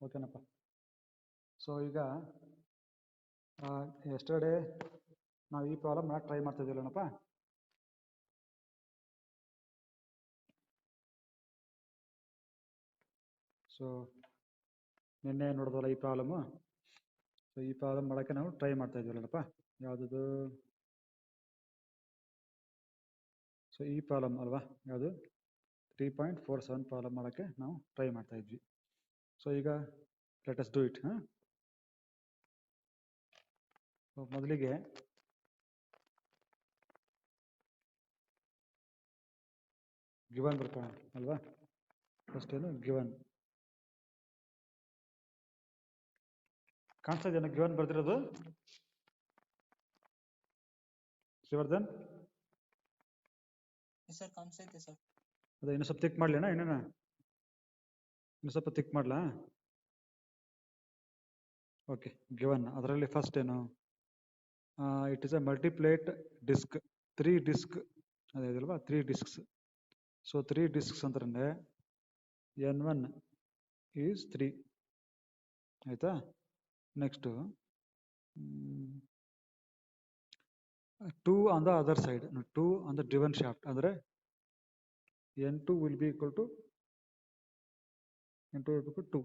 ಓಕೆನಪ್ಪ. So ಈಗ yesterday ನಾವು ಈ ಪ್ರಾಬ್ಲಮ್ ಟ್ರೈ ಮಾಡ್ತಾ ಇದ್ದೀವಲ್ಲಪ್ಪ. ಸೊ ನಿನ್ನೆ ನೋಡಿದ್ವಲ್ಲ ಈ ಪ್ರಾಬ್ಲಮ್ಮು. ಸೊ ಈ ಪ್ರಾಬ್ಲಮ್ ಮಾಡೋಕ್ಕೆ ನಾವು ಟ್ರೈ ಮಾಡ್ತಾ ಇದ್ದೀವಲ್ಲಪ್ಪ. ಯಾವುದದು? ಸೊ ಈ ಪ್ರಾಬ್ಲಮ್ ಅಲ್ವಾ, ಯಾವುದು 3.47 ಪ್ರಾಬ್ಲಮ್ ಮಾಡೋಕ್ಕೆ ನಾವು ಟ್ರೈ ಮಾಡ್ತಾ ಇದ್ವಿ. ಸೊ ಈಗ ಲೆಟ್ ಅಸ್ ಡೂ ಇಟ್. ಮೊದಲಿಗೆ ಗಿವನ್ ಬರ್ಕೋಣ ಅಲ್ವಾ. ಫಸ್ಟ್ ಏನು ಗಿವನ್ ಕಾಣಿಸ್ತಾ ಇದೆಯಾ? ಗಿವನ್ ಬರ್ದಿರೋದು ಶ್ರೀವರ್ಧನ್ ಸರ್ ಕಾಣಿಸ್ತೈತೆ ಸರ್. ಅದೇ ಇನ್ನೂ ಸ್ವಲ್ಪ ತಿಕ್ ಮಾಡ್ಲೇನಾ? ಇನ್ನೂ ಸ್ವಲ್ಪ ತಿಕ್ ಮಾಡ್ಲಾ? ಓಕೆ, ಗಿವನ್ ಅದರಲ್ಲಿ ಫಸ್ಟ್ ಏನು, it is a multiplate disc, 3 disc ಅದೇ ಇದಲ್ವಾ, 3 ಡಿಸ್ಕ್ಸ್. ಸೊ 3 ಡಿಸ್ಕ್ಸ್ ಅಂತಂದ್ರೆ N1 ಈಸ್ 3 ಆಯ್ತಾ. Next 2 on the other side, 2 on the driven shaft, ಅಂದರೆ N2 will be equal to 2.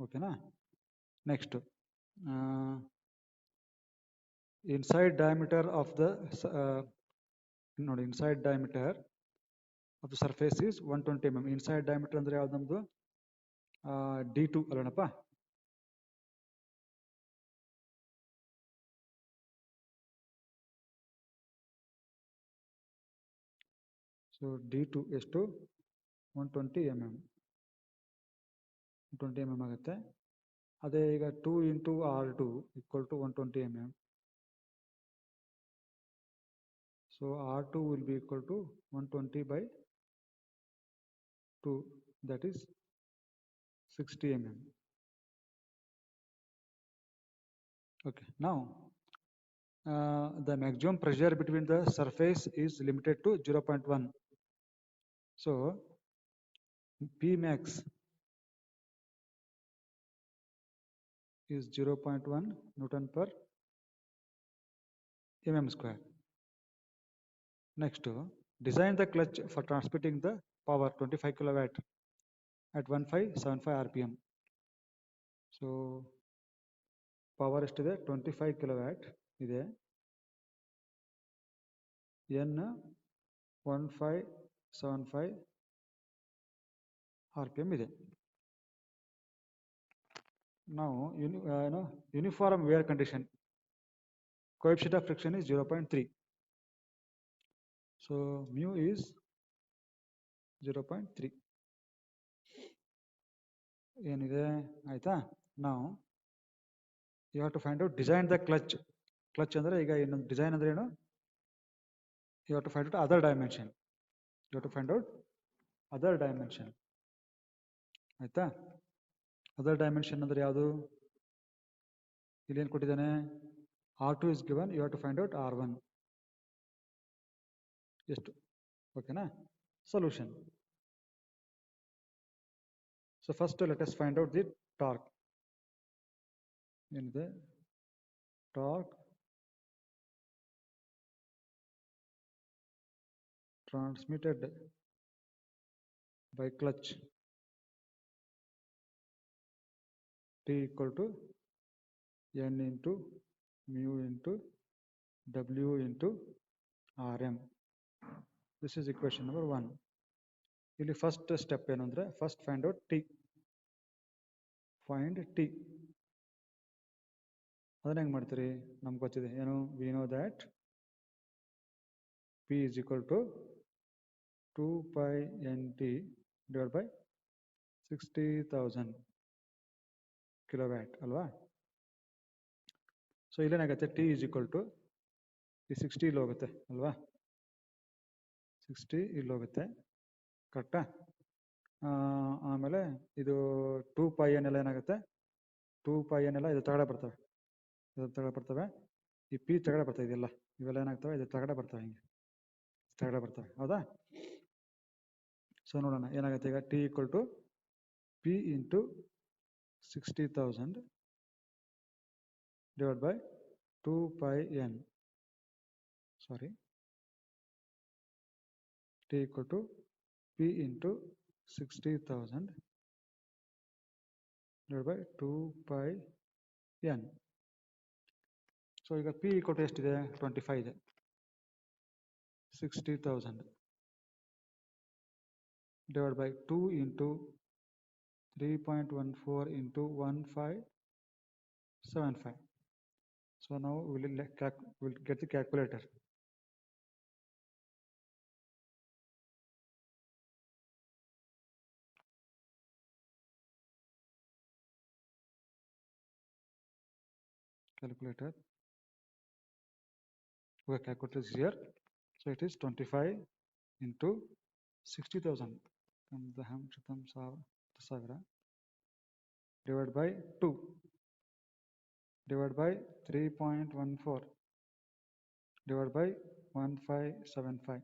ಓಕೆನಾ. Next inside diameter of the ನೋಡಿ, inside diameter of the surface is 120 mm. Inside diameter ಅಂದರೆ ಯಾವ್ದು ನಮ್ಮದು? D2 ಅಲ್ಲನಪ್ಪ. So D2 ಎಷ್ಟು? 120 mm. 120 mm ಆಗುತ್ತೆ. ಅದೇ ಈಗ 2 × R2 equal to 120 mm. So R2 will be equal to 120/2, that is 60 mm. Okay, now the maximum pressure between the surface is limited to 0.1. So P max is 0.1 Newton per mm square. Next, design the clutch for transmitting the power 25 kilowatt at 1575 rpm. So power ಎಷ್ಟಿದೆ? 25 kilowatt ಇದೆ. N 1575 rpm ಇದೆ. Now uniform wear condition, coefficient of friction is 0.3. So mu is 0.3 ಏನಿದೆ ಆಯ್ತಾ. ನಾವು you have to find out design the clutch. Clutch ಅಂದರೆ ಈಗ ಇನ್ನೊಂದು design ಅಂದ್ರೆ ಏನು? You have to find out other dimension. You have to find out other dimension ಆಯ್ತಾ. Other dimension ಅಂದ್ರೆ ಯಾವುದು? ಇಲ್ಲೇನು ಕೊಟ್ಟಿದ್ದಾನೆ? R2 is given, you have to find out R1 ಎಷ್ಟು. ಓಕೆನಾ. Solution. So first let us find out the torque. ಏನಿದೆ? Torque transmitted by clutch T equal to N into mu into W into Rm. This is equation number 1. ಇಲ್ಲಿ first step ಏನು ಅಂದರೆ, first find out T. Find T ಅದನ್ನ ಹೆಂಗೆ ಮಾಡ್ತೀರಿ? ನಮ್ಗೆ ಗೊತ್ತಿದೆ ಏನು? We know that P is equal to 2 pi NT divided by 60,000 kilowatt ಅಲ್ವಾ. So ಇಲ್ಲೇನಾಗುತ್ತೆ? T is equal to ಈ 60 ಇಲ್ಲಿ ಹೋಗುತ್ತೆ ಅಲ್ವಾ. 60 ಇಲ್ಲಿ ಹೋಗುತ್ತೆ, ಕರೆಕ್ಟಾ. ಆಮೇಲೆ ಇದು 2 pi ಏನೆಲ್ಲ ಏನಾಗುತ್ತೆ? 2 pi ಏನೆಲ್ಲ ಇದು ತಗಡೆ ಬರ್ತವೆ, ಇದು ತಗಡೆ ಬರ್ತವೆ. ಈ P ತಗಡೆ ಬರ್ತವೆ, ಇದೆಲ್ಲ ಇವೆಲ್ಲ ಏನಾಗ್ತವೆ? ಇದು ತಗಡೆ ಬರ್ತವೆ, ಹಿಂಗೆ ತಗಡೆ ಬರ್ತವೆ, ಹೌದಾ. ಸೊ ನೋಡೋಣ ಏನಾಗುತ್ತೆ ಈಗ T equal to P into 60,000 divided by 2 pi n. Sorry, t equal to p into 60,000 divided by 2 pi n. So ಈಗ p equal to ಎಷ್ಟಿದೆ 25 ಇದೆ 60,000 divided by 2 into 3.14 into 1575. So now we'll get the calculator. Calculator. Our calculator is here. So it is 25 into 60,000 divided by 2 divided by 3.14 divided by 1575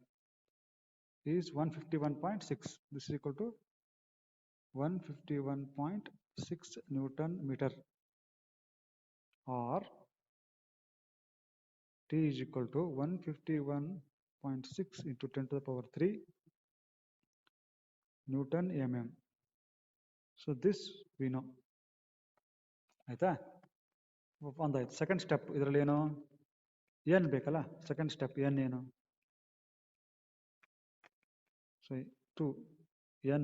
is 151.6. This is equal to 151.6 Newton meter, or T is equal to 151.6 into 10 to the power 3 Newton mm. So this we know. ಆಯ್ತಾ ಒಂದಾಯ್ತು. Second step ಇದರಲ್ಲಿ ಏನು n ಬೇಕಲ್ಲ, second step n ಏನು, so 2n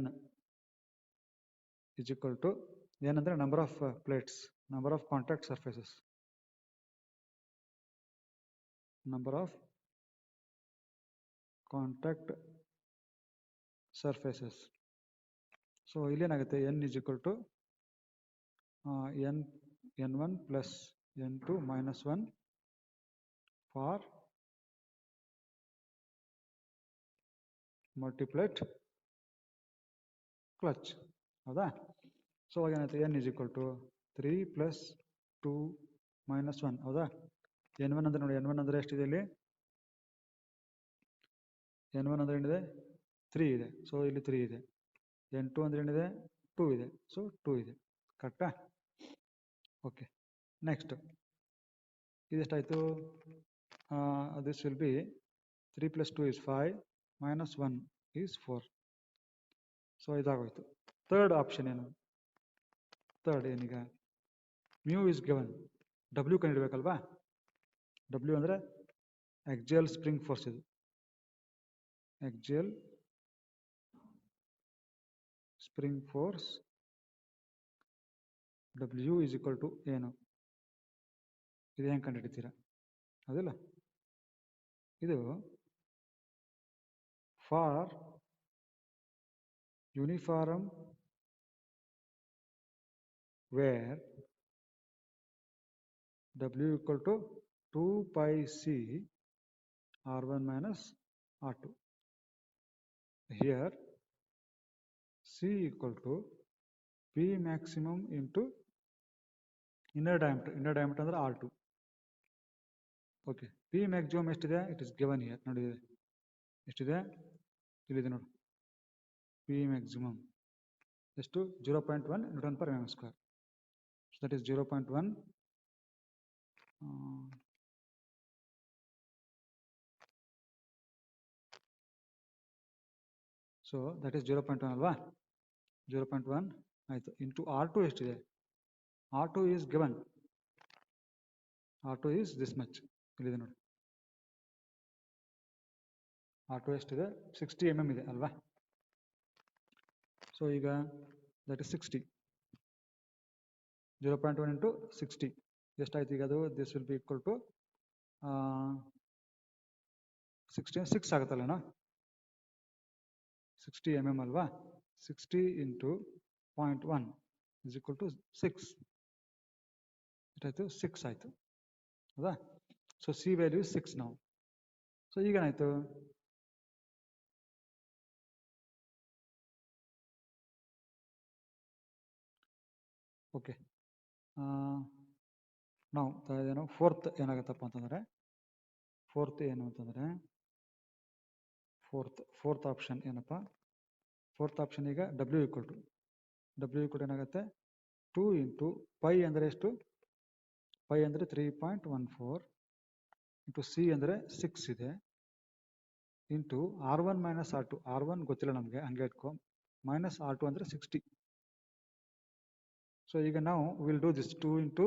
is equal to n ಅಂದ್ರೆ number of plates, number of contact surfaces, number of contact surfaces. So ಇಲ್ಲೇನಾಗುತ್ತೆ n is equal to n1 plus n2 minus 1 for multiplate clutch. ಹೌದಾ? So ಏನಾಯ್ತು n is equal to 3 plus 2 minus 1. ಹೌದಾ? n1 ಅಂದ್ರೆ ನೋಡಿ, n1 ಅಂದ್ರೆ ಎಷ್ಟಿದೆ ಇಲ್ಲಿ, n1 ಅಂದ್ರೆ ಏನಿದೆ 3 ಇದೆ, ಸೊ ಇಲ್ಲಿ 3 ಇದೆ. n2 ಅಂದ್ರೆ ಏನಿದೆ 2 ಇದೆ, ಸೊ 2 ಇದೆ. ಕರೆಕ್ಟಾ? ಓಕೆ, ನೆಕ್ಸ್ಟ್ ಇದೆಷ್ಟಾಯಿತು, this will be 3 plus 2 is 5 minus 1 is 4. So ಇದಾಗೋಯ್ತು. ಥರ್ಡ್ ಆಪ್ಷನ್ ಏನು, ಥರ್ಡ್ ಏನೀಗ ಮ್ಯೂ ಇಸ್ ಗಿವನ್, ಡಬ್ಲ್ಯೂ ಕಂಡಿಡ್ಬೇಕಲ್ವಾ. ಡಬ್ಲ್ಯೂ ಅಂದರೆ ಆಕ್ಸಿಯಲ್ ಸ್ಪ್ರಿಂಗ್ ಫೋರ್ಸ್, ಇದು axial spring force. W is equal to ಏನು, ಇದು ಹೆಂಗೆ ಕಂಡುಹಿಡಿತೀರಾ, ಹೌದಿಲ್ಲ. ಇದು for uniform wear W equal to 2 pi c R1 minus R2. Here C equal to P maximum into inner diameter. Inner diameter under R2. Okay. P maximum ಎಷ್ಟಿದೆ, it is given here. ನೋಡಿ ಎಷ್ಟಿದೆ, ಇಲ್ಲಿದೆ ನೋಡಿ. P maximum ಎಷ್ಟು 0.1 Newton per mm square. So that is 0.1. So that is 0.1 ಅಲ್ವಾ, 0.1 ಆಯಿತು. Into R2 ಎಷ್ಟಿದೆ, R2 is given, R2 is this much, ಇಲ್ಲಿದೆ ನೋಡಿ. R2 ಎಷ್ಟಿದೆ 60 mm ಇದೆ ಅಲ್ವಾ. ಸೊ ಈಗ ದಟ್ ಇಸ್ 60, 0.1 ಇಂಟು 60 ಎಷ್ಟಾಯ್ತು ಈಗ ಅದು, this will be equal to 6 ಆಗುತ್ತಲ್ಲಣ್ಣ, 60 mm ಅಲ್ವಾ. 60 ಇಂಟು 0.1 ಇಸ್ ಈಕ್ವಲ್ ಟು 6, ಎಷ್ಟಾಯಿತು 6 ಆಯಿತು, ಹೌದಾ. ಸೊ ಸಿ ವ್ಯಾಲ್ಯೂ 6 ನಾವು. ಸೊ ಈಗೇನಾಯಿತು, ಓಕೆ, ನಾವು ಏನು ಫೋರ್ತ್ ಏನಾಗುತ್ತಪ್ಪ ಅಂತಂದರೆ, ಫೋರ್ತ್ ಏನು ಅಂತಂದರೆ ಫೋರ್ತ್ ಆಪ್ಷನ್ ಏನಪ್ಪ, ಫೋರ್ತ್ ಆಪ್ಷನ್ ಈಗ ಡಬ್ಲ್ಯೂ ಈಕ್ವಲ್ ಏನಾಗುತ್ತೆ 2 ಇಂಟು ಪೈ ಅಂದರೆ ಎಷ್ಟು, ಪೈ ಅಂದರೆ 3.14 ಇಂಟು ಸಿ ಅಂದರೆ 6 ಇದೆ into R1 minus R2, R1 ಗೊತ್ತಿಲ್ಲ ನಮಗೆ ಹಂಗೆ ಇಟ್ಕೊ, ಮೈನಸ್ R2 ಅಂದರೆ 60. ಸೊ ಈಗ ನಾವು ವಿಲ್ ಡೂ ದಿಸ್ 2 ಇಂಟು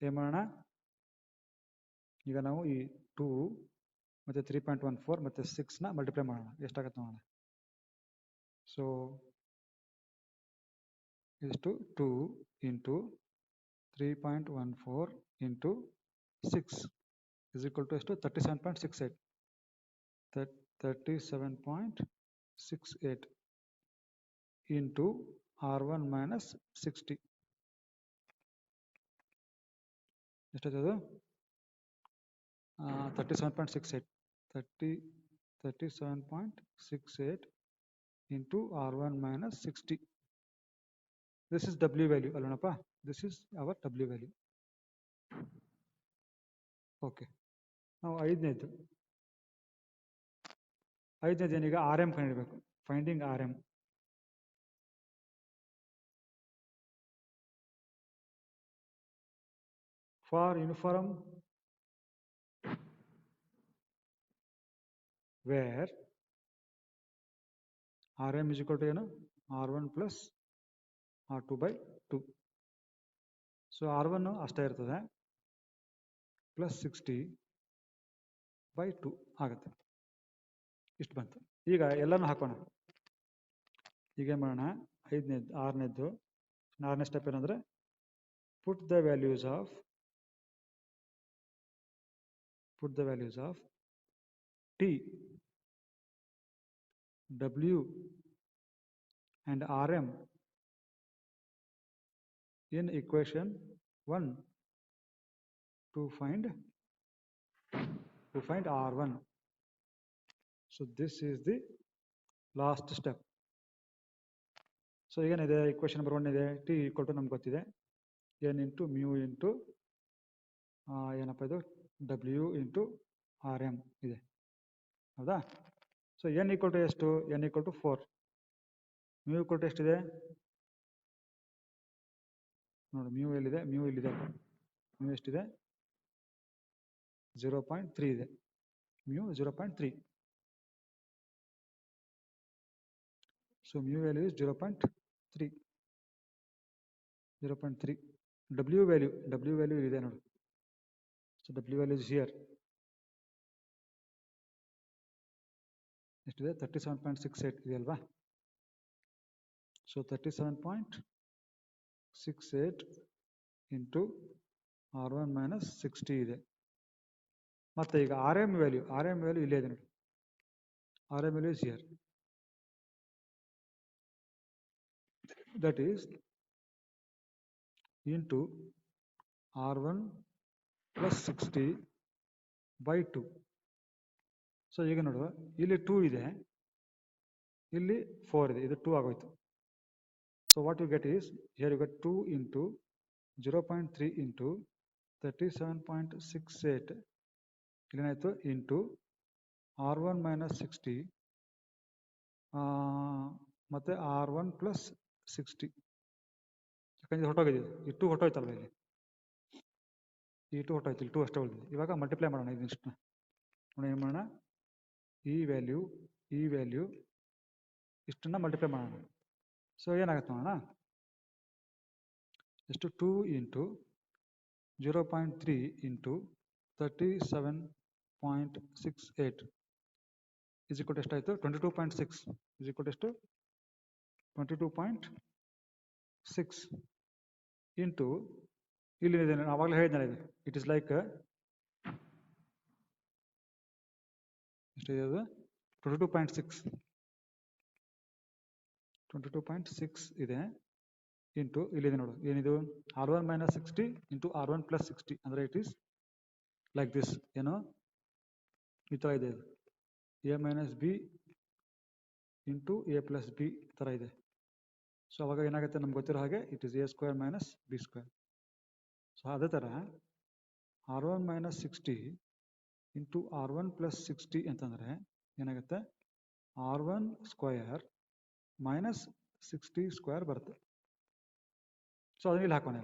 ಏನು ಮಾಡೋಣ, ಈಗ ನಾವು ಈ 2 ಮತ್ತು 3.14 ಮತ್ತು 6ನ ಮಲ್ಟಿಪ್ಲೈ ಮಾಡೋಣ, ಎಷ್ಟಾಗುತ್ತೆ ನೋಡೋಣ. ಸೊ ಎಷ್ಟು 2 into 3.14 into 6 is equal to ಎಷ್ಟು 37.68, 37.68 ಇಂಟು R1 ಮೈನಸ್ 60 ಎಷ್ಟಾಯ್ತದು 37.68 37.68 into R1 minus 60. This is W value ಅಲ್ಲೋಣಪ್ಪ, this is our W value. Okay, ನಾವು ಐದನೇದು ಏನೀಗ ಆರ್ ಎಮ್ ಕಂಡಿಡಬೇಕು. Finding R M. For uniform wear R M is equal to ಏನು R1 plus R2 by 2. So R1 ಅಷ್ಟೇ ಇರ್ತದೆ plus 60 by 2 ಆಗುತ್ತೆ. ಇಷ್ಟು ಬಂತು. ಈಗ ಎಲ್ಲನೂ ಹಾಕೋಣ. ಈಗ ಏನು ಮಾಡೋಣ, ಆರನೇದು ಸ್ಟೆಪ್ ಏನಂದರೆ put the values of T, W and RM in equation 1 to find R1. So this is the last step. So ಏನಿದೆ ಇಕ್ವೇಷನ್ ನಂಬರ್ 1 ಇದೆ, ಟಿ ಈಕ್ವಲ್ ಟು ನಮ್ಗೆ ಗೊತ್ತಿದೆ ಎನ್ ಇಂಟು ಮ್ಯೂ ಇಂಟು ಏನಪ್ಪ ಇದು ಡಬ್ಲ್ಯೂ ಇಂಟು ಆರ್ ಎಮ್ ಇದೆ, ಹೌದಾ. So N equal to ಎಷ್ಟು, N equal to 4, mu equal to ಎಷ್ಟಿದೆ ನೋಡಿ, ಮ್ಯೂ ಎಲ್ಲಿದೆ, ಮ್ಯೂ ಎಷ್ಟಿದೆ 0.3 ಇದೆ, mu 0.3. So mu value is 0.3. W value ಇದೆ ನೋಡಿ. So W value is here ಎಷ್ಟಿದೆ 37.68 ಇದೆ ಅಲ್ವಾ. ಸೊ 37.68 ಇಂಟು R1 ಮೈನಸ್ 60 ಇದೆ. ಮತ್ತೆ ಈಗ ಆರ್ ಎಮ್ ವ್ಯಾಲ್ಯೂ ಇಲ್ಲೇ ಇದೆ ನೋಡಿ, R M value is here, that is into R1 plus 60 by 2. So ಈಗ ನೋಡುವ, ಇಲ್ಲಿ 2 ಇದೆ, ಇಲ್ಲಿ 4 ಇದೆ, ಇದು 2 ಆಗೋಯ್ತು. So what you get is, here you get 2 into 0.3 into 37.68 ಇಲ್ಲೇನಾಯಿತು ಇಂಟು R1 ಮೈನಸ್ 60 ಮತ್ತು R1 ಪ್ಲಸ್ 60. ಯಾಕಂದ್ರೆ ಹೊರಟೋಗಿದೆ, ಈ 2 ಹೊರಟೋಯ್ತಲ್ವ, ಇಲ್ಲಿ ಈ 2 ಹೊರಟೋಯ್ತು, ಇಲ್ಲಿ 2 ಅಷ್ಟೇ ಉಳಿದಿದೆ. ಇವಾಗ ಮಲ್ಟಿಪ್ಲೈ ಮಾಡೋಣ ಇದನ್ನಿಷ್ಟನ್ನ ನೋಡಿ, ಏನು ಮಾಡೋಣ, ಈ ವ್ಯಾಲ್ಯೂ ಇಷ್ಟನ್ನ ಮಲ್ಟಿಪ್ಲೈ ಮಾಡೋಣ. ಸೊ ಏನಾಗುತ್ತೆ ನೋಡೋಣ, ಎಷ್ಟು 2 into 0.3 into 37.68 is equal to ಎಷ್ಟಾಯಿತು 22.6 ಇಸ್ ಈಕ್ವಲ್ ಟು ಎಷ್ಟು 22.6 ಇಂಟು ಇಲ್ಲಿ ನಾನು ಆವಾಗಲೇ ಹೇಳಿದ್ನಲ್ಲ, ಇದು ಇಟ್ ಇಸ್ ಲೈಕ್ ಎಷ್ಟಿದೆ ಅದು 22.6 ಇದೆ ಇಂಟು ಇಲ್ಲಿದೆ ನೋಡು, ಏನಿದು R1 minus 60 into R1 plus 60 ಅಂದರೆ ಇಟ್ ಈಸ್ ಲೈಕ್ ದಿಸ್, ಏನು ಈ ಥರ ಇದೆ, A minus B into A plus B ಥರ ಇದೆ. ಸೊ ಅವಾಗ ಏನಾಗುತ್ತೆ ನಮ್ಗೆ ಗೊತ್ತಿರೋ ಹಾಗೆ it is A square minus B square. So ಅದೇ ಥರ R1 minus 60 into R1 plus 60 ಅಂತಂದರೆ ಏನಾಗುತ್ತೆ R1 ಸ್ಕ್ವಯರ್ ಮೈನಸ್ 60 ಸ್ಕ್ವೇರ್ ಬರುತ್ತೆ. ಸೊ ಅದನ್ನ ಇಲ್ಲಿ ಹಾಕೋಣ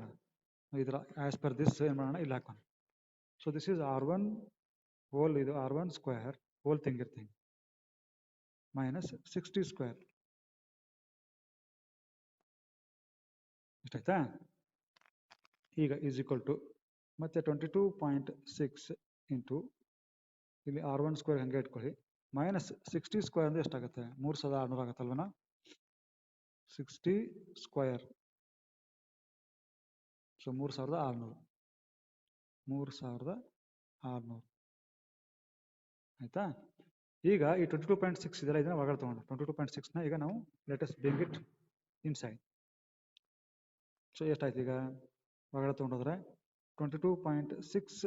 ಇದರ ಆಸ್ ಪರ್ ದಿಸ್ ಏನು ಮಾಡೋಣ ಇಲ್ಲಿ ಹಾಕೋಣ. So this is R1 whole ಇದು R1 ಸ್ಕ್ವೇರ್ ಹೋಲ್ ತೆಂಗಿರ್ತೀನಿ ಮೈನಸ್ 60 ಸ್ಕ್ವೇರ್ ಇಷ್ಟಾಯ್ತಾ. ಈಗ ಈಸ್ ಈಕ್ವಲ್ ಟು ಮತ್ತೆ 22.6 ಇಂಟು ಇಲ್ಲಿ R1 ಸ್ಕ್ವೇರ್ ಹಂಗೆ ಇಟ್ಕೊಳ್ಳಿ ಮೈನಸ್ 60 ಸ್ಕ್ವೇರ್ ಅಂದರೆ ಎಷ್ಟಾಗುತ್ತೆ 3600 ಆಗುತ್ತಲ್ವನ. 60 ಸ್ಕ್ವೇರ್ ಸೊ 3600 ಆಯ್ತಾ. ಈಗ ಈ 22.6 ಇದೆಲ್ಲ ಇದನ್ನ ಒಳಗಡೆ ತಗೊಂಡು 22.6ನ ಈಗ ನಾವು let us bring it inside. So ಎಷ್ಟಾಯ್ತು ಈಗ ಒಳಗಡೆ ತೊಗೊಂಡೋದ್ರೆ 22.6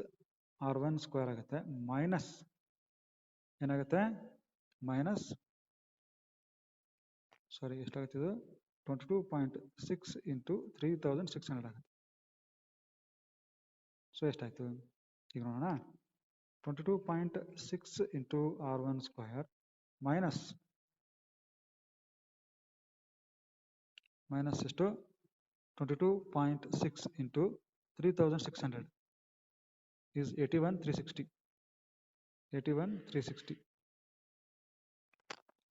R1 ಸ್ಕ್ವೇರ್ ಆಗುತ್ತೆ ಮೈನಸ್ ಏನಾಗುತ್ತೆ ಮೈನಸ್ ಸಾರಿ ಎಷ್ಟಾಗುತ್ತೆ ಇದು 22.6 ಇಂಟು 3600 ಆಗುತ್ತೆ. ಸೊ ಎಷ್ಟಾಯ್ತು ಈಗ ನೋಡೋಣ 22.6 ಇಂಟು R1 ಸ್ಕ್ವೇರ್ ಮೈನಸ್ ಎಷ್ಟು 22.6 ಇಂಟು 3600 is 81,360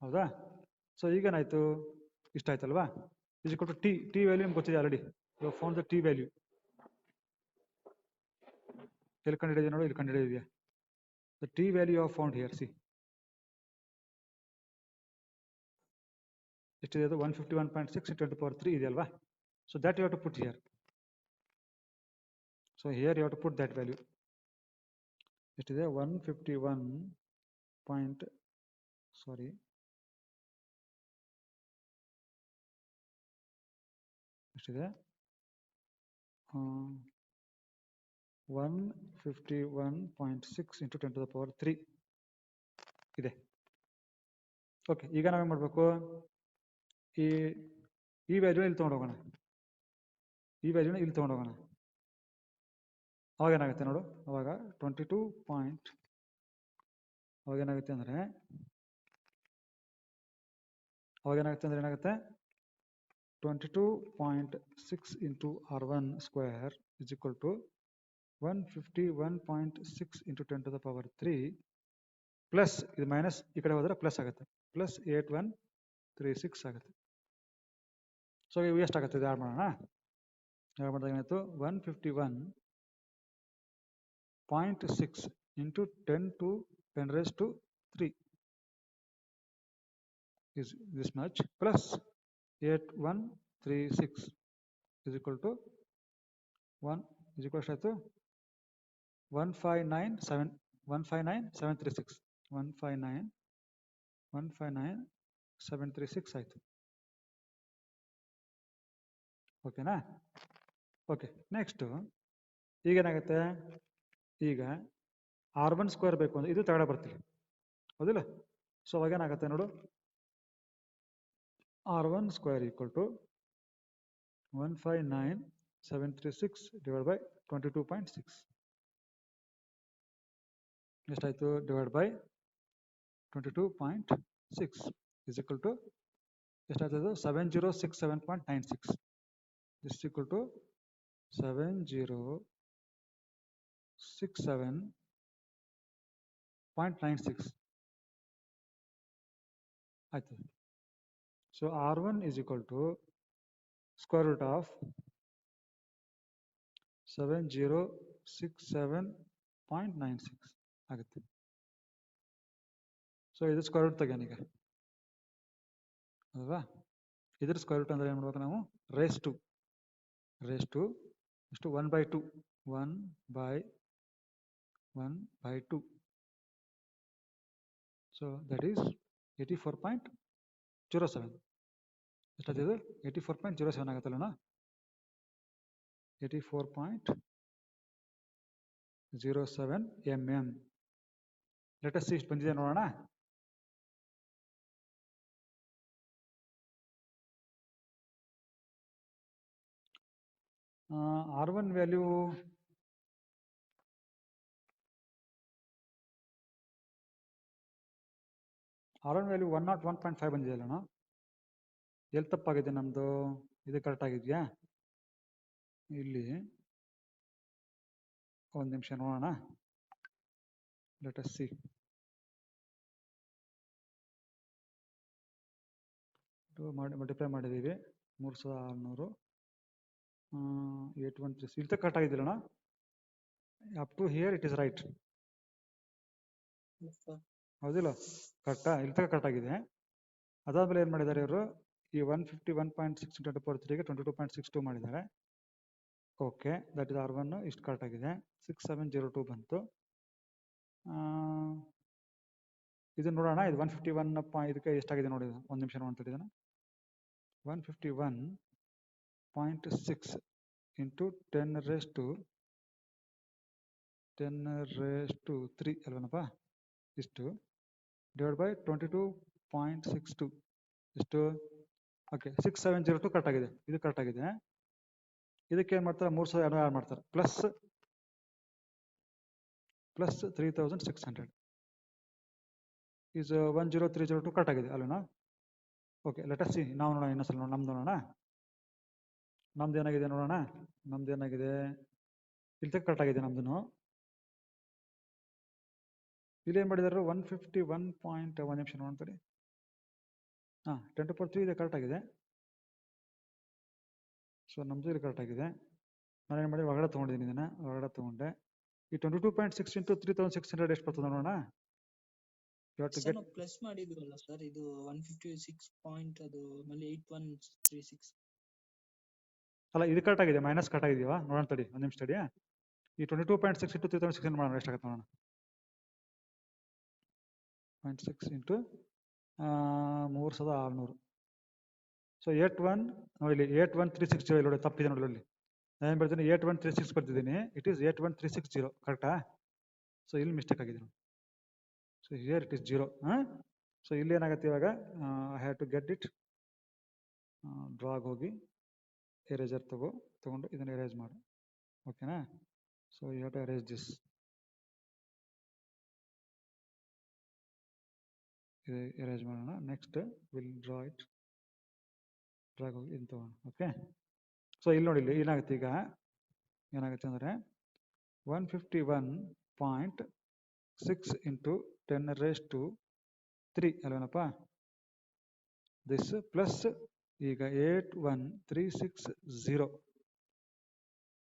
ಹೌದಾ. ಸೊ ಈಗೇನಾಯ್ತು ಇಷ್ಟ ಆಯ್ತಲ್ವಾ. Is equal to T value ನಿಮ್ಗೆ ಗೊತ್ತಿದೆ already. You found the T value ಎಲ್ಲಿ ಕಂಡಿಡಿದೆ ನೋಡು ಇಲ್ಲಿ ಕಂಡಿಡಿದೆಯಾ. The T value of found here see ಎಷ್ಟಿದೆ ಅದು 151.6 × 10³ ಇದೆಯಲ್ವಾ. So that you have to put here. So here you have to put that value ಎಷ್ಟಿದೆ 151 ಪಾಯಿಂಟ್ ಸಾರಿ ಎಷ್ಟಿದೆ 151.6 × 10³ ಇದೆ. ಓಕೆ ಈಗ ನಾವೇನು ಮಾಡಬೇಕು ಈ ವ್ಯಾಲ್ಯೂನ ಇಲ್ಲಿ ತೊಗೊಂಡೋಗೋಣ. ಅವಾಗ ಏನಾಗುತ್ತೆ ನೋಡು ಅವಾಗ 22 ಪಾಯಿಂಟ್ ಅವಾಗ ಏನಾಗುತ್ತೆ ಅಂದರೆ ಏನಾಗುತ್ತೆ 22.6 into R1 square is equal to 151.6 into 10³ plus ಇದು ಮೈನಸ್ ಈ ಕಡೆ ಹೋದರೆ ಪ್ಲಸ್ ಆಗುತ್ತೆ ಪ್ಲಸ್ 8136 ಆಗುತ್ತೆ. ಸೊ ಇವು ಎಷ್ಟಾಗುತ್ತೆ ಇದು ಆ್ಯಡ್ ಮಾಡೋಣ. ಆ್ಯಡ್ ಮಾಡಿದಾಗ ಏನಾಯಿತು 151.6 into 10⁻³ is this much plus 8136 is equal to 159,736 ಆಯಿತು. ಓಕೆನಾ. ಓಕೆ ನೆಕ್ಸ್ಟು ಈಗೇನಾಗುತ್ತೆ ಈಗ R1 ಸ್ಕ್ವೇರ್ ಬೇಕು ಅಂದರೆ ಇದು ತಗಡೆ ಬರ್ತೀವಿ ಹೌದಿಲ್ಲ. ಸೊ ಅವಾಗೇನಾಗುತ್ತೆ ನೋಡು R1 square equal to 159,736 divide by 22.6 ಎಷ್ಟಾಯಿತು divide by 22.6 is equal to ಎಷ್ಟಾಯ್ತದು 7067.96 ಇಸ್ ಈಕ್ವಲ್ ಟು 7067.96 ಆಯ್ತು. So R1 is equal to square root of 7067.96 ಆಗುತ್ತೆ. ಸೊ ಇದು ಸ್ಕ್ವೇರ್ ರೂಟ್ ತೆಗೆನೀಗ ಅಲ್ವಾ. ಇದ್ರ ಸ್ಕ್ವೇರ್ ರೂಟ್ ಅಂದರೆ ಏನು ಮಾಡ್ಬೇಕು ನಾವು ರೇಸ್ ಟು ಎಷ್ಟು 1/2 1/2 ಸೊ ದಟ್ ಈಸ್ 84.07 ಎಷ್ಟಾಗ್ತದೆ 84.07 ಆಗುತ್ತಲ್ಲ 84.07 mm. ಲೆಟ್ ಅಸ್ ಸಿ ಇಷ್ಟು ಬಂದಿದೆ ನೋಡೋಣ. R1 ವ್ಯಾಲ್ಯೂ R1 ವ್ಯಾಲ್ಯೂ 101.5 ಬಂದಿದೆ ಅಲ್ಲಣ್ಣ. ಎಲ್ಲಿ ತಪ್ಪಾಗಿದೆ ನಮ್ಮದು? ಇದು ಕರೆಕ್ಟ್ ಆಗಿದೆಯಾ? ಇಲ್ಲಿ ಒಂದು ನಿಮಿಷ ನೋಡೋಣ. Let us C. ಮಲ್ಟಿಪ್ಲೈ ಮಾಡಿದ್ದೀವಿ 3600 813. ಇಲ್ಲಿ ತಕ್ಕ ಕರೆಕ್ಟ್ ಆಗಿದ್ದಿಲ್ಲಣ್ಣ? Up to here it is right. ಹೌದಿಲ್ಲ? ಕರೆಕ್ಟಾ? ಇಲ್ಲಿ ತಕ್ಕ ಕರೆಕ್ಟ್ ಆಗಿದೆ. ಅದಾದ್ಮೇಲೆ ಏನು ಮಾಡಿದ್ದಾರೆ ಇವರು? ಈ 151.6 × 10⁻³ ಗೆ 22.62 ಮಾಡಿದ್ದಾರೆ. ಓಕೆ, ದಟ್ ಇಸ್ R1 ಇಷ್ಟು ಕರೆಕ್ಟ್ ಆಗಿದೆ. 6702 ಬಂತು. ಇದು ನೋಡೋಣ. ಇದು 151 ಇದಕ್ಕೆ ಎಷ್ಟಾಗಿದೆ ನೋಡಿ. ಒಂದು ನಿಮಿಷ ನೋಡ್ತಾ ಇದ್ದಾನೆ. 151.6 ಇಂಟು 10⁻³ ಅಲ್ವೇನಪ್ಪ? ಇಷ್ಟು ಡಿವೈಡ್ ಬೈ 22.62 ಇಷ್ಟು. ಓಕೆ, 6702 ಕರೆಕ್ಟ್ ಆಗಿದೆ. ಇದು ಕರೆಕ್ಟ್ ಆಗಿದೆ. ಇದಕ್ಕೆ ಏನು ಮಾಡ್ತಾರೆ? 3200 ಆ್ಯಡ್ ಮಾಡ್ತಾರೆ. ಪ್ಲಸ್ 3600 ಈಸ್ 10302 ಕರೆಕ್ಟ್ ಆಗಿದೆ ಅಲ್ವೇನಾ? Okay, let us see. ನಾವು ನೋಡೋಣ, ಇನ್ನೊಂದ್ಸಲ ನಮ್ದು ನೋಡೋಣ. ನಮ್ದು ಏನಾಗಿದೆ ನೋಡೋಣ. ನಮ್ದು ಏನಾಗಿದೆ? ಇಲ್ಲಿ ತಕ್ಕ ಕರೆಕ್ಟ್ ಆಗಿದೆ ನಮ್ದು. ಇಲ್ಲಿ ಏನು ಮಾಡಿದಾರೆ? 151 ಪಾಯಿಂಟ್, ಒಂದು ನಿಮಿಷ ನೋಡ್ತಾರೆ. 10⁻³ ಇದೆ ಕರೆಕ್ಟ್ ಆಗಿದೆ. ಸೊ ನಮ್ಮದು ಇಲ್ಲಿ ಕರೆಕ್ಟ್ ಆಗಿದೆ. ನಾನೇನು ಮಾಡಿ ಹೊರಗಡೆ ತೊಗೊಂಡಿದ್ದೀನಿ. ಇದನ್ನು ಹೊರಗಡೆ ತೊಗೊಂಡೆ. ಈ 22.6 ಇಂಟು 3600 ಎಷ್ಟು ಬರ್ತದೆ ನೋಡೋಣ. ಪ್ಲಸ್ ಮಾಡಿದ್ರಲ್ಲ ಸರ್, ಇದು 156 ಪಾಯಿಂಟ್, ಅದು ಆಮೇಲೆ 8136. ಅಲ್ಲ, ಇದು ಕರೆಕ್ಟ್ ಆಗಿದೆ. ಮೈನಸ್ ಕರೆಕ್ಟ್ ಆಗಿದೆಯಾ ನೋಡೋಣ ತಡಿ, ಒಂದು ನಿಮಿಷ ತಡಿ. ಈ 22.6 ಇಂಟು 3600 ಮಾಡೋಣ. ಎಷ್ಟಾಗುತ್ತೆ ನೋಡೋಣ. 0.6 ಇಂಟು 3600. ಸೊ 81 ನೋಡಿ, 81360 ನೋಡಿ, ತಪ್ಪಿದೆ ನೋಡಿ. ಅಲ್ಲಿ ನಾನು ಬರ್ತೀನಿ 8136 ಬರ್ತಿದ್ದೀನಿ. It is 81360. ಕರೆಕ್ಟಾ? ಸೊ ಇಲ್ಲಿ ಮಿಸ್ಟೇಕ್ ಆಗಿದೆ. So here it is 0. So ಇಲ್ಲಿ ಏನಾಗುತ್ತೆ ಇವಾಗ? I have to get it. Drag ಹೋಗಿ ಎರೇಜರ್ ತಗೊಂಡು ಇದನ್ನು ಎರೇಜ್ ಮಾಡು. ಓಕೆನಾ? So you have to erase this. ಇದು ಎರೇಜ್ ಮಾಡೋಣ. Next will draw it. Drag ಹೋಗಿ ಇದು ತಗೋಣ. ಓಕೆ. ಸೊ ಇಲ್ಲಿ ನೋಡಿ, ಇಲ್ಲಿ ಏನಾಗುತ್ತೆ ಈಗ? ಏನಾಗುತ್ತೆ ಅಂದರೆ 151.6 ಇಂಟು 10⁻³ ಅಲ್ವೇನಪ್ಪ? ದಿಸ್ ಪ್ಲಸ್ ಈಗ 81360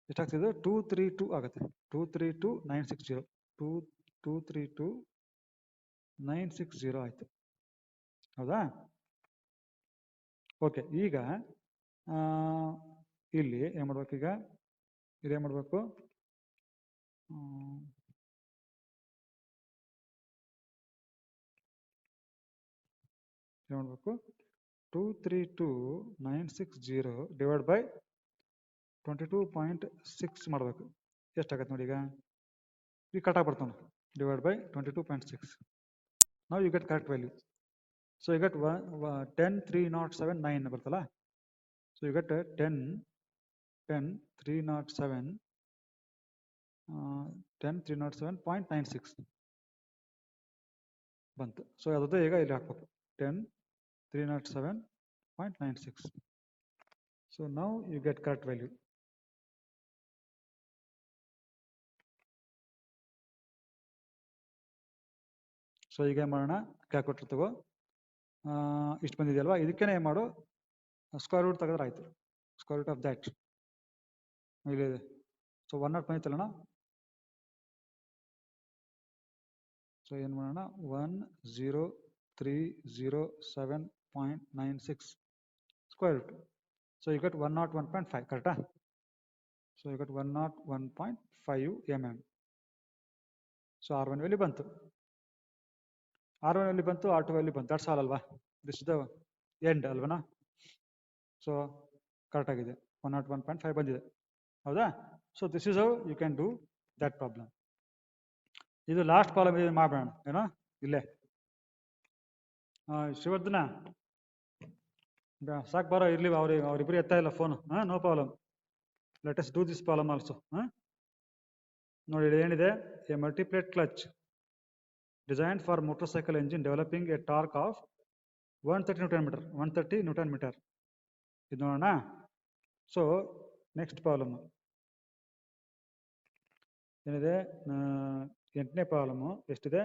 ಎಷ್ಟಾಗ್ತಿದೆ? 232 ಆಗುತ್ತೆ. 232960. 232960 ಆಯಿತು. ಹೌದಾ? ಓಕೆ, ಈಗ ಇಲ್ಲಿ ಏನು ಮಾಡ್ಬೇಕು? ಈಗ ಇದೇನು ಮಾಡಬೇಕು? ಏನು ಮಾಡಬೇಕು? 232960 ಡಿವೈಡ್ ಬೈ 22.6 ಮಾಡಬೇಕು. ಎಷ್ಟಾಗತ್ತೆ ನೋಡಿ. ಈಗ ಕಟ್ ಆಗ್ಬರ್ತಾನೆ. Divide by 22.6. ನಾವು you get correct value. So you get 10,307.9 ಬರ್ತಲ್ಲ. ಸೊ ಯು ಗೆಟ್ 10,307.96 ಬಂತು. ಸೊ ಅದೇ ಈಗ ಇಲ್ಲಿ ಹಾಕ್ಬೇಕು 10,307.96. So now you get correct value. So ಈಗ ಏನು ಮಾಡೋಣ? ಕ್ಯಾಲ್ಕುಲೇಟರ್ ತಗೋ. ಇಷ್ಟು ಬಂದಿದೆಯಲ್ವಾ? ಇದಕ್ಕೇನೆ ಏನು ಮಾಡು? ಸ್ಕ್ವೇರ್ ರೂಟ್ ತೆಗೆದ್ರೆ ಆಯಿತು. ಸ್ಕ್ವೇರ್ ರೂಟ್ ಆಫ್ ದ್ಯಾಟ್ ಇಲ್ಲಿದೆ. ಸೊ 100 ಬಂದಿತ್ತಲ್ಲಣ್ಣ. ಸೊ ಏನು ಮಾಡೋಣ? 10307.96 square root. So you get 101.5. ಕರೆಕ್ಟಾ? So you get 101.5 mm. So R1 value ಬಂತು. R1 ವ್ಯಾಲ್ಯೂ ಬಂತು, R2 ವ್ಯಾಲ್ಯೂ ಬಂತು. ದಟ್ಸ್ ಆಲ್ ಅಲ್ವಾ? ದಿಸ್ ಇಸ್ ದ ಎಂಡ್ ಅಲ್ವನಾ? ಸೊ ಕರೆಕ್ಟ್ ಆಗಿದೆ. 101.5 ಬಂದಿದೆ. ಹೌದಾ? So this is how you can do that problem. ಇದು ಲಾಸ್ಟ್ ಕಾಲಮ್ ಇದೆ, ಮಾಡೋಣ ಏನೋ ಇಲ್ಲೇ. ಶಿವರ್ಧನ ಸಾಕು ಬರೋ, ಇರ್ಲಿ. ಅವ್ರಿಬ್ರು ಎತ್ತಾ ಇಲ್ಲ phone. No problem. Let us do this problem also. ನೋಡಿ, ಏನಿದೆ? A multiplate clutch designed for motorcycle engine developing a torque of 130 Nm. ಇದು ನೋಡೋಣ. ಸೊ ನೆಕ್ಸ್ಟ್ ಪ್ರಾಬ್ಲಮ್ ಏನಿದೆ, 8ನೇ ಪ್ರಾಬ್ಲಮ್ಮು ಎಷ್ಟಿದೆ,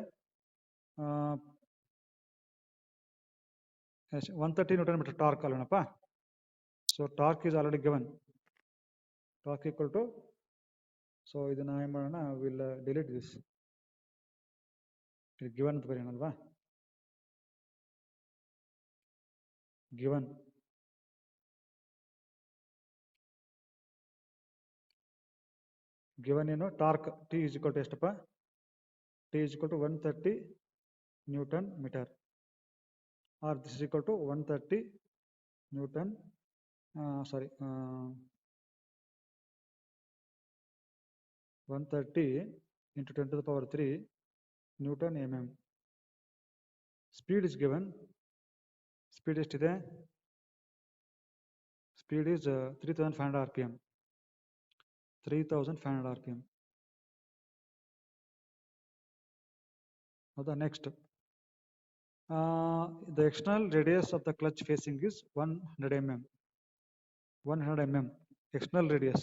130 ನ್ಯೂಟನ್ ಮೀಟರ್ ಟಾರ್ಕ್ ಅಲ್ಲೋಣಪ್ಪ. So torque is already given, torque equal to, so ಇದನ್ನ ಏನು ಮಾಡೋಣ, ವಿಲ್ ಡಿಲೀಟ್ ದಿಸ್, ಗಿವನ್ ಅಂತ ಬರೆಯೋಣಲ್ವಾ, ಗಿವನ್ ಏನು torque T is equal to ಎಷ್ಟಪ್ಪ, T is equal to 130 newton metre, or this is equal to 130 newton, sorry 130 into 10 to the power 3 Newton mm. Speed is given. Speed is today. Speed is 3500 RPM. 3500 RPM. Now the next. The external radius of the clutch facing is 100 mm. 100 mm. External radius.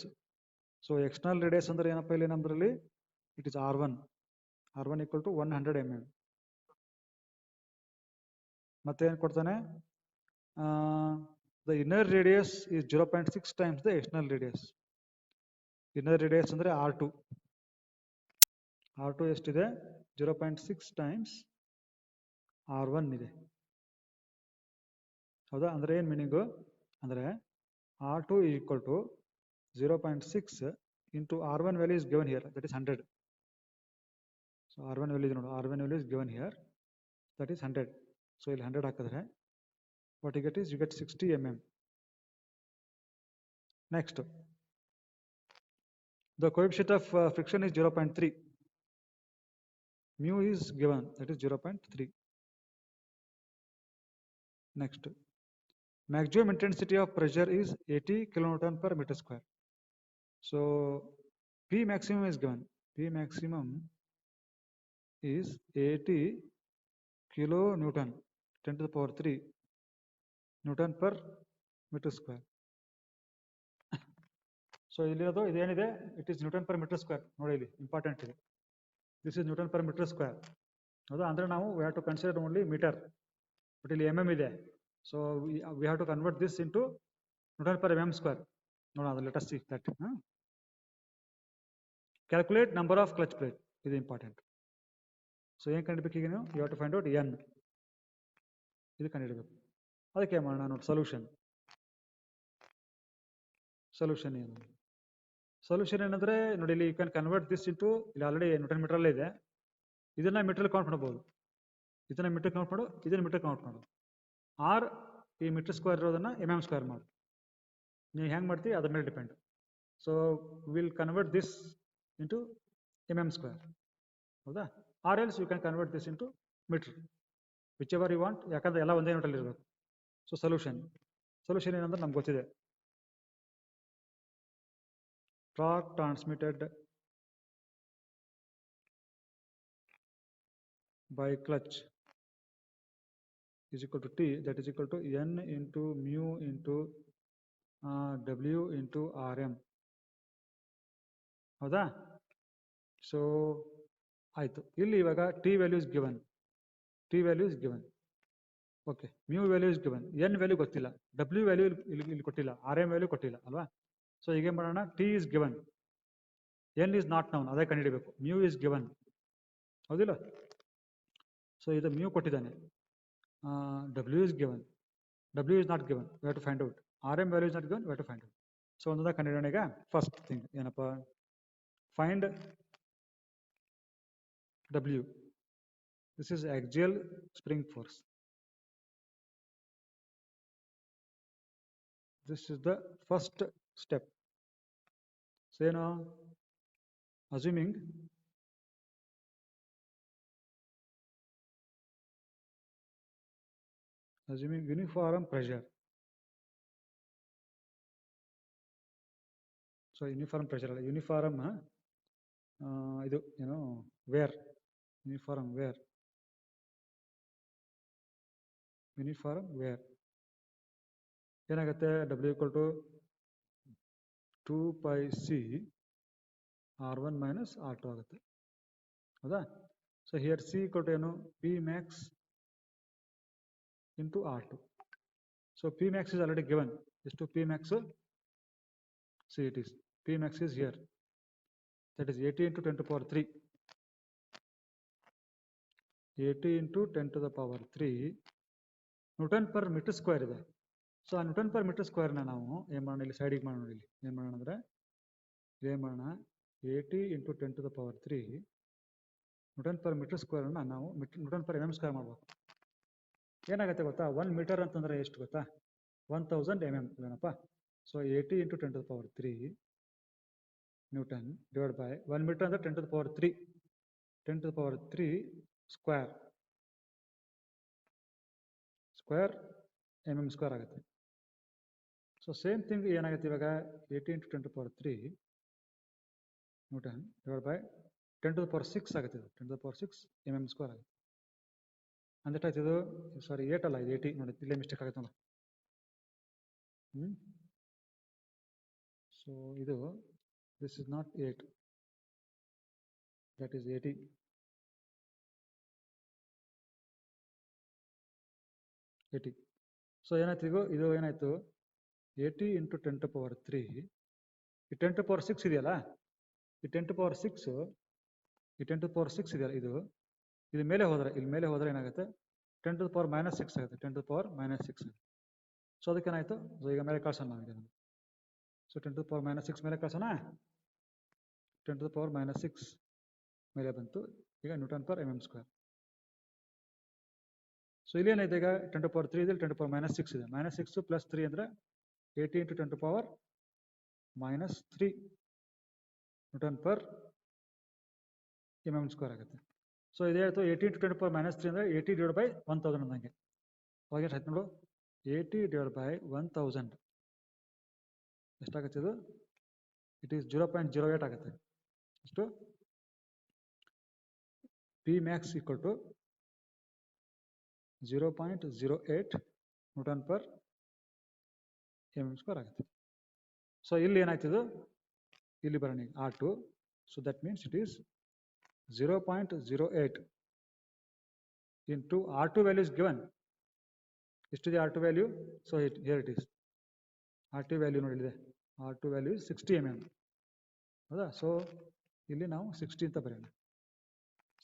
So external radius under ಏನಪ್ಪ ಇಲ್ಲಿ ನಮ್ಮದ್ರಲ್ಲಿ, it is R1. R1 equal to 100 mm. ಮತ್ತೆ ಏನು ಕೊಡ್ತಾನೆ, the inner radius is 0.6 times the external radius. Inner radius ಅಂದ್ರೆ R2. R2 ಎಷ್ಟಿದೆ, 0.6 times R1 ಇದೆ. ಹೌದಾ, ಅಂದ್ರೆ ಏನು ಮೀನಿಂಗು ಅಂದ್ರೆ R2 is equal to 0.6 into R1 value is given here, that is 100. So R1 value is ನೋಡು, R1 value is given here, that is 100. So ಇಲ್ಲಿ 100 ಹಾಕಿದ್ರೆ what you get is, you get 60 mm. Next, the coefficient of friction is 0.3. Mu is given, that is 0.3. Next, maximum intensity of pressure is 80 kilonewton per meter square. So P maximum is given. P maximum is 80 kilonewton, 10 to the power 3 Newton per meter square. So ಇಲ್ಲಿರೋದು ಇದೇನಿದೆ, it is newton per metre square. ನೋಡಿ ಇಲ್ಲಿ important ಇದೆ, this is newton per metre square. ಹೌದಾ, ಅಂದ್ರೆ ನಾವು we have to consider only metre, but ಇಲ್ಲಿ mm ಇದೆ. So we have to convert this into newton per mm square. ನೋಡೋಣ, ಅದು let us see that. Calculate number of clutch plate, ಇದು important. So ಏನು ಕಂಡಿಡ್ಬೇಕು ಈಗ ನೀವು, you have to find out n, ಇದು ಕಂಡಿಡಬೇಕು. ಅದಕ್ಕೆ ಏನು ಮಾಡೋಣ ನೋಡಿ, ಸೊಲ್ಯೂಷನ್ ಏನು, ಸೊಲ್ಯೂಷನ್ ಏನಂದ್ರೆ ನೋಡಿ, ಇಲ್ಲಿ you can convert this into, ಇಲ್ಲಿ ಆಲ್ರೆಡಿ ನ್ಯೂಟನ್ ಮೀಟರ್ ಅಲ್ಲೇ ಇದೆ, ಇದನ್ನ ಮೀಟರ್ ಕೌಂಟ್ ಮಾಡಬಹುದು, ಇದನ್ನ ಮೀಟರ್ ಕೌಂಟ್ ಮಾಡು, ಇದನ್ನ ಮೀಟರ್ ಕೌಂಟ್ ಮಾಡು, ಆರ್ ಈ ಮೀಟರ್ ಸ್ಕ್ವೇರ್ ಇರೋದನ್ನ mm ಸ್ಕ್ವೇರ್ ಮಾಡು. ನೀವು ಹೆಂಗೆ ಮಾಡ್ತೀವಿ ಅದ್ರ ಮೇಲೆ depend. So will convert this into mm square. ಹೌದಾ, or else you can convert this into metre, whichever you want, ಯಾಕಂದ್ರೆ ಎಲ್ಲ ಒಂದೇ ಯೂನಿಟಲ್ಲಿ ಇರಬೇಕು. ಸೊ ಸೊಲ್ಯೂಷನ್ ಏನಂದ್ರೆ ನಮ್ಗೆ ಗೊತ್ತಿದೆ, torque transmitted by clutch is equal to T, that is equal to N into mu into W into Rm. ಹೌದಾ, so ಆಯಿತು. ಇಲ್ಲಿ ಇವಾಗ T value is given, okay, mu value is given, N value ಗೊತ್ತಿಲ್ಲ, W value ಇಲ್ಲಿ ಕೊಟ್ಟಿಲ್ಲ, Rm value ಕೊಟ್ಟಿಲ್ಲ ಅಲ್ವಾ. So ಈಗ ಏನು ಮಾಡೋಣ, T is given, N is not known, ಅದೇ ಕಂಡುಹಿಡಬೇಕು. mu is given, ಹೌದಿಲ್ಲ. ಸೊ ಇದು mu ಕೊಟ್ಟಿದ್ದಾನೆ, W is given, W is not given, we have to find out. Rm value is not given, we have to find out. So ಒಂದೊಂದ ಕಂಡುಹಿಡೋಣ. ಈಗ first thing ಏನಪ್ಪ, find W. This is axial spring force. This is the first step. So you know, assuming uniform pressure. So uniform pressure, uniform ಇದು ಏನು where, uniform where, ಏನಾಗುತ್ತೆ W equal to 2 pi C R1 minus R2 ಆಗುತ್ತೆ ಹೌದಾ. So here C equal to ಏನು P max into R2. So P max is already given. Is to P max, see it is. P max is here. That is 80 into 10 to the power 3. 80 into 10 to the power 3 Newton per meter square ಇದೆ. So ಆ Newton per meter square ನಾವು ಏನು ಮಾಡೋಣ, ಇಲ್ಲಿ ಸೈಡಿಗೆ ಮಾಡೋಣ. ಇಲ್ಲಿ ಏನು ಮಾಡೋಣ ಅಂದರೆ ಏನು ಮಾಡೋಣ, 80 into 10 to the power 3 Newton per meter square ನಾವು Newton per mm square ಮಾಡಬೇಕು. ಏನಾಗುತ್ತೆ ಗೊತ್ತಾ, 1 ಮೀಟರ್ ಅಂತಂದ್ರೆ ಎಷ್ಟು ಗೊತ್ತಾ, 1000 mm ಏನಪ್ಪ. So 80 into 10 to the power 3 Newton divided by 1 meter ಅಂದರೆ 10 to the power 3 10 to the power 3 square mm square ಆಗುತ್ತೆ. ಸೊ ಸೇಮ್ ಥಿಂಗ್ ಏನಾಗುತ್ತೆ ಇವಾಗ 80 into 10 to the power 3 Newton divided by 10 to the power 6 ಆಗುತ್ತೆ. ಇದು 10 to the power 6 mm square ಆಗುತ್ತೆ. ಅಂದ್ರೆ ಆಯ್ತು ಇದು, ಸಾರಿ 8 ಅಲ್ಲ, ಇದು 80 ನೋಡಿ, ಇಲ್ಲೇ ಮಿಸ್ಟೇಕ್ ಆಗುತ್ತೆ ನೋಡಿ. ಸೊ ಇದು this is not 8, that is 80. So ಏನಾಯ್ತು ಈಗ, ಇದು ಏನಾಯ್ತು 80 into 10 to the power 3 ಈ 10 to the power 6 ಇದೆಯಲ್ಲ, ಈ 10 to the power 6 ಈ 10 to the power 6 ಇದೆಯಲ್ಲ, ಇದು ಮೇಲೆ ಹೋದರೆ, ಇಲ್ಲಿ ಮೇಲೆ ಹೋದರೆ ಏನಾಗುತ್ತೆ 10 to the power -6 ಆಗುತ್ತೆ. 10 to the power -6 ಆಗುತ್ತೆ. ಸೊ ಅದಕ್ಕೇನಾಯಿತು, ಸೊ ಈಗ ಮೇಲೆ ಕಳ್ಸೋಣ ನಾವು. ಸೊ 10 to the power -6 ಮೇಲೆ ಕಳ್ಸೋಣ. 10 to the power -6 ಮೇಲೆ ಬಂತು. ಈಗ Newton per mm square. So ಇಲ್ಲಿ ಏನಾಯ್ತು ಈಗ 10 to the power 3 ಇದೆ, 10 to the power -6 ಇದೆ. -6 plus 3 ಅಂದರೆ 80 into 10 to the power -3 Newton per mm square ಆಗುತ್ತೆ. ಸೊ ಇದೇನಾಯ್ತು 80 into 10 to the power -3 ಅಂದರೆ 80 divided by 1000 ಅಂದಂಗೆ. ಅವಾಗ ಎಷ್ಟು ಆಯ್ತು ನೋಡು, 80 divided by 1000 ಎಷ್ಟಾಗುತ್ತೆ ಇದು, ಇಟ್ ಈಸ್ 0.08 ಆಗುತ್ತೆ. ಎಷ್ಟು, P max equal to 0.08 Newton per mm square ಆಗುತ್ತೆ. ಸೊ ಇಲ್ಲಿ ಏನಾಯ್ತು ಇದು, ಇಲ್ಲಿ ಬರೋಣ ಈಗ R2. So that means it is 0.08 into R2 value is given. ಎಷ್ಟಿದೆ R2 value, so here it is R2 value ನೋಡಿದೆ, R2 ವ್ಯಾಲ್ಯೂ 60 mm ಹೌದಾ. ಸೊ ಇಲ್ಲಿ ನಾವು 60 ಅಂತ ಬರೆಯೋಣ.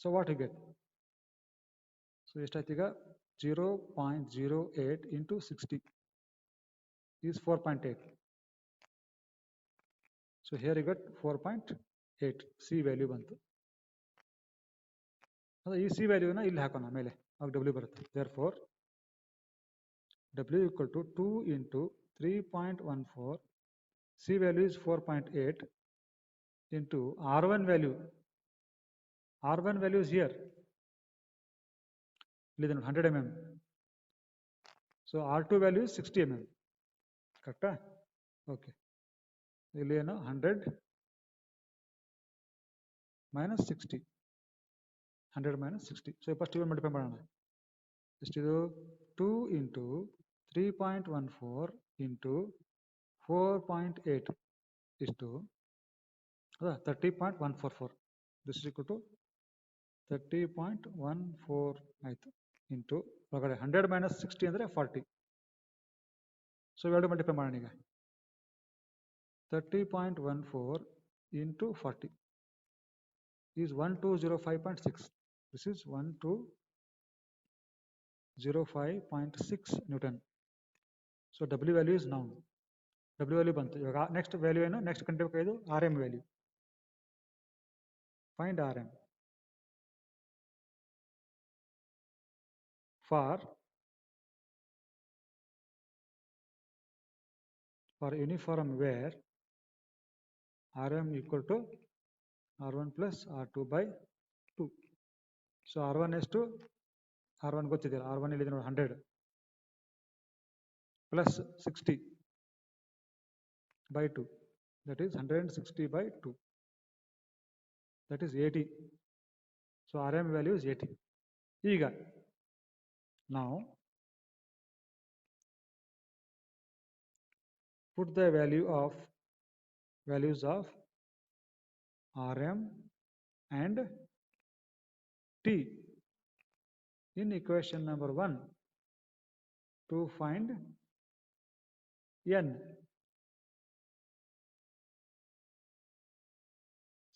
So what you get, so ಎಷ್ಟಾಯ್ತು ಈಗ 0.08 into 60 is 4.8. So here you get 4.8 C value ಬಂತು. ಅದೇ ಈ ಸಿ ವ್ಯಾಲ್ಯೂನ ಇಲ್ಲಿ ಹಾಕೋಣ ಮೇಲೆ, ಅವಾಗ W ಬರುತ್ತೆ. therefore W equal to 2 into 3.14, C value is 4.8 into R1 value. R1 value is here, 100 mm. So R2 value is 60 mm. Correct? Okay. 100 minus 60. 100 minus 60. So first even multiply ಮಾಡೋಣ. ಎಷ್ಟಿದು 2 into 3.14 into 4.8 ಇಷ್ಟು ಅದ 30.144. This is equal to 30.14 ಆಯಿತು into ಒಳಗಡೆ 100 minus 60 ಅಂದರೆ 40. So ಇವೆರಡು multiply ಮಾಡೋಣ ಈಗ. 30.14 into 40 is 1205.6. This is 1205.6 Newton. So W value is known. W value ಬಂತು. ಇವಾಗ ನೆಕ್ಸ್ಟ್ ವ್ಯಾಲ್ಯೂ ಏನು, ನೆಕ್ಸ್ಟ್ ಕಂಡುಹಿಡಿಯಬೇಕಾಗಿದ್ದು RM value. Find RM for uniform wear RM equal to R1 plus R2 by 2. So R1 ಎಷ್ಟು, R1 ಗೊತ್ತಿದೆಯಲ್ಲ, R1 ಇಲ್ಲಿ ನೋಡಿ 100 plus 60 by 2, that is 160 by 2, that is 80. So RM value is 80. ಈಗ ನಾವು put the values of Rm and T in equation number 1 to find n.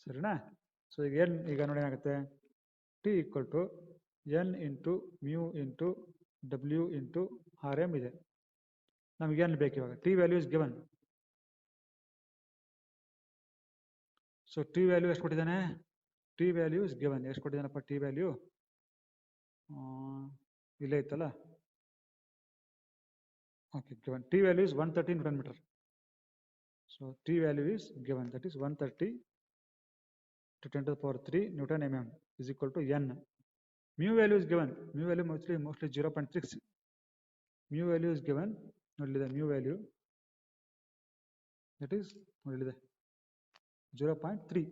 ಸರಿನಾ? So ಈಗ n ಈಗ ನೋಡಿ ಏನಾಗುತ್ತೆ, T equal to n into mu into W into Rm ಇದೆ. ನಮಗೆ n ಬೇಕು ಇವಾಗ. T value is given. So T value ಎಷ್ಟು ಕೊಟ್ಟಿದ್ದಾನೆ? T value is given. ಎಷ್ಟು ಕೊಟ್ಟಿದ್ದಾನಪ್ಪ T value? ಇಲ್ಲೇ ಇತ್ತಲ್ಲ. Okay, given. T value is 130 Newton meter. So T value is given. That is 130 to 10 to the power 3 Newton mm is equal to n. Mu value is given. Mu value mostly 0.6. Mu value is given. ನೋಡಲಿದೆ mu value. That is ನೋಡಲಿದೆ 0.3.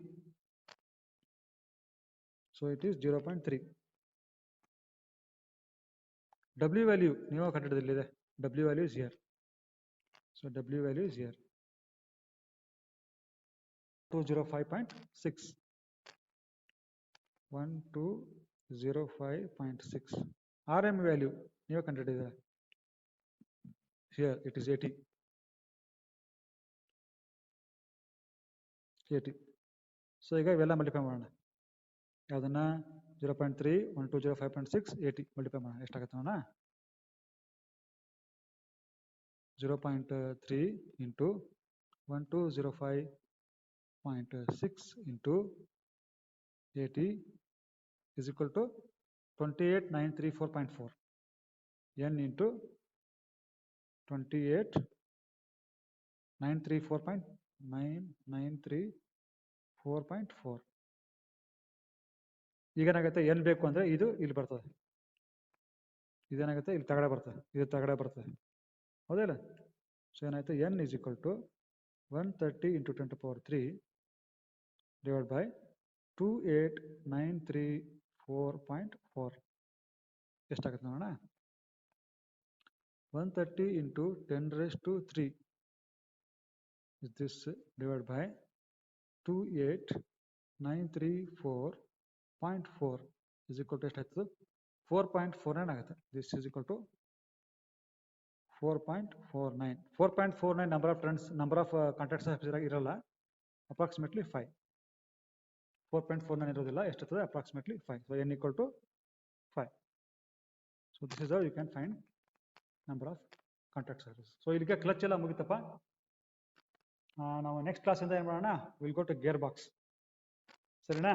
So it is 0.3. W value ನೀವು ಕಂಡುಹಿಡಿದಿದೆ. W value is here. So W value is here. 205.6. 1205.6. Rm value ನೀವು ಕಂಡುಹಿಡಿದಿದೆ. Here it is 80. 80. So ಈಗ ಇವೆಲ್ಲ multiply ಮಾಡೋಣ. ಯಾವುದನ್ನ 0.3, 1205.6, 80 multiply ಮಾಡೋಣ. ಎಷ್ಟಾಗುತ್ತೆ ನೋಡೋಣ. 0.3 into 1205.6 into 80 is equal to 28934.4. n into 28934.4. ಈಗೇನಾಗುತ್ತೆ, n ಬೇಕು ಅಂದ್ರೆ ಇದು ಇಲ್ಲಿ ಬರ್ತದೆ, ಇದೇನಾಗುತ್ತೆ ಇಲ್ಲಿ ತಗಡೆ ಬರ್ತದೆ, ಇದು ತಗಡೆ ಬರ್ತದೆ, ಹೌದಿಲ್ಲ? ಸೊ ಏನಾಯ್ತು, n is equal to 130 into 10 to the power 3 divided by 28934.4. ಎಷ್ಟಾಗುತ್ತೆ ನೋಡೋಣ. 130 into 10 raised to 3 is this divided by 28934.4 is equal to ಎಷ್ಟಾಯ್ತು, 4.49 ಆಗುತ್ತೆ. This is equal to 4.49. 4.49 number of contacts ಇರಲ್ಲ, approximately 5. 4.49 ಇರೋದಿಲ್ಲ, ಎಷ್ಟಿರ್ತದೆ approximately 5. So n equal to 5. So this is how you can find number of contact surfaces. So ಇಲ್ಲಿಗೆ clutch ಎಲ್ಲ ಮುಗಿತಪ್ಪ. ನಾವು next class ಇಂದ ಏನು ಮಾಡೋಣ, will go to gear box. ಸರಿನಾ?